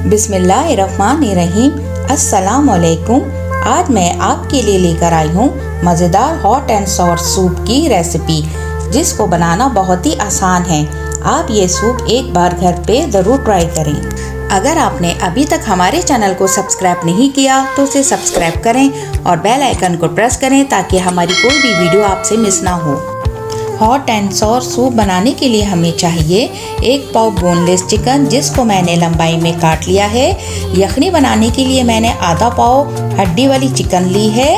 बिस्मिल्लाहिर्रहमानिर्रहीम। अस्सलाम वालेकुम। आज मैं आपके लिए लेकर आई हूँ मज़ेदार हॉट एंड सॉर सूप की रेसिपी, जिसको बनाना बहुत ही आसान है। आप ये सूप एक बार घर पे ज़रूर ट्राई करें। अगर आपने अभी तक हमारे चैनल को सब्सक्राइब नहीं किया तो उसे सब्सक्राइब करें और बेल आइकन को प्रेस करें ताकि हमारी कोई भी वीडियो आपसे मिस ना हो। हॉट एंड सॉर सूप बनाने के लिए हमें चाहिए 1 पाव बोनलेस चिकन, जिसको मैंने लंबाई में काट लिया है। यखनी बनाने के लिए मैंने आधा पाव हड्डी वाली चिकन ली है।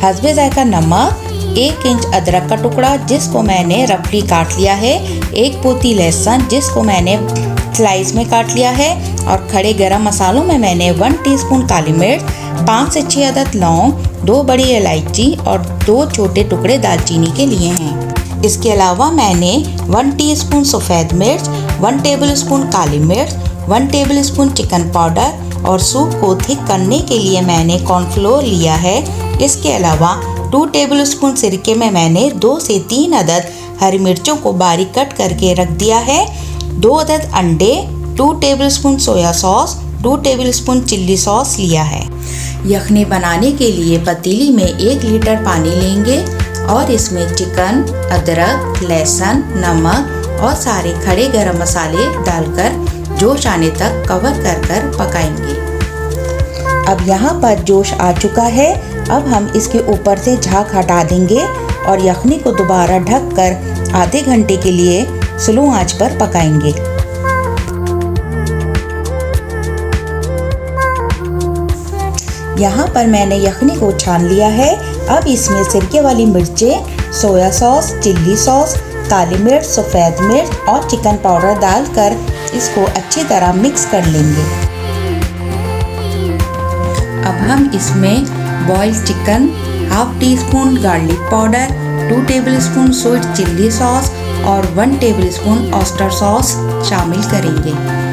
हस्बे जायका नमक, 1 इंच अदरक का टुकड़ा जिसको मैंने रफली काट लिया है, 1 पोती लहसुन जिसको मैंने स्लाइस में काट लिया है, और खड़े गरम मसालों में मैंने 1 टीस्पून काली मिर्च, 5 से 6 अदद लौंग, 2 बड़ी इलायची और 2 छोटे टुकड़े दालचीनी के लिए हैं। इसके अलावा मैंने 1 टीस्पून सफ़ेद मिर्च, 1 टेबलस्पून काली मिर्च, 1 टेबलस्पून चिकन पाउडर और सूप को थिक करने के लिए मैंने कॉर्नफ्लोर लिया है। इसके अलावा 2 टेबलस्पून सिरके में मैंने 2 से 3 अदद हरी मिर्चों को बारीक कट करके रख दिया है, 2 अदद अंडे, 2 tablespoon soya sauce, 2 tablespoon chilli sauce लिया है। यखनी बनाने के लिए पतीली में 1 लीटर पानी लेंगे और इसमें चिकन, अदरक, लहसुन, नमक और सारे खड़े गरम मसाले डालकर जोश आने तक कवर कर पकाएंगे। अब यहाँ पर जोश आ चुका है। अब हम इसके ऊपर से झाग हटा देंगे और यखनी को दोबारा ढककर आधे घंटे के लिए स्लो आंच पर पकाएंगे। यहाँ पर मैंने यखनी को छान लिया है। अब इसमें सिरके वाली मिर्चें, सोया सॉस, चिल्ली सॉस, काली मिर्च, सफ़ेद मिर्च और चिकन पाउडर डालकर इसको अच्छी तरह मिक्स कर लेंगे। अब हम इसमें boiled chicken, half teaspoon garlic powder, 2 tablespoon sweet chilli sauce और 1 टेबलस्पून ऑयस्टर सॉस शामिल करेंगे।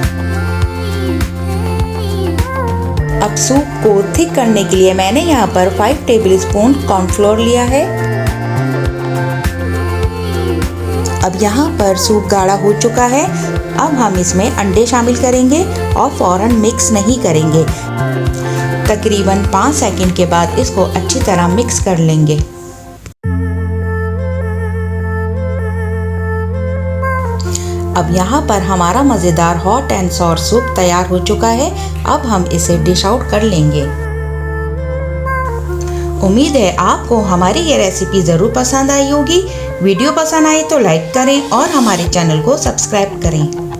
अब सूप को थिक करने के लिए मैंने यहाँ पर 5 टेबलस्पून कॉर्नफ्लोर लिया है। अब यहाँ पर सूप गाढ़ा हो चुका है। अब हम इसमें अंडे शामिल करेंगे और फौरन मिक्स नहीं करेंगे। तकरीबन 5 सेकंड के बाद इसको अच्छी तरह मिक्स कर लेंगे। अब यहाँ पर हमारा मज़ेदार हॉट एंड सॉर सूप तैयार हो चुका है। अब हम इसे डिश आउट कर लेंगे। उम्मीद है आपको हमारी ये रेसिपी ज़रूर पसंद आई होगी। वीडियो पसंद आए तो लाइक करें और हमारे चैनल को सब्सक्राइब करें।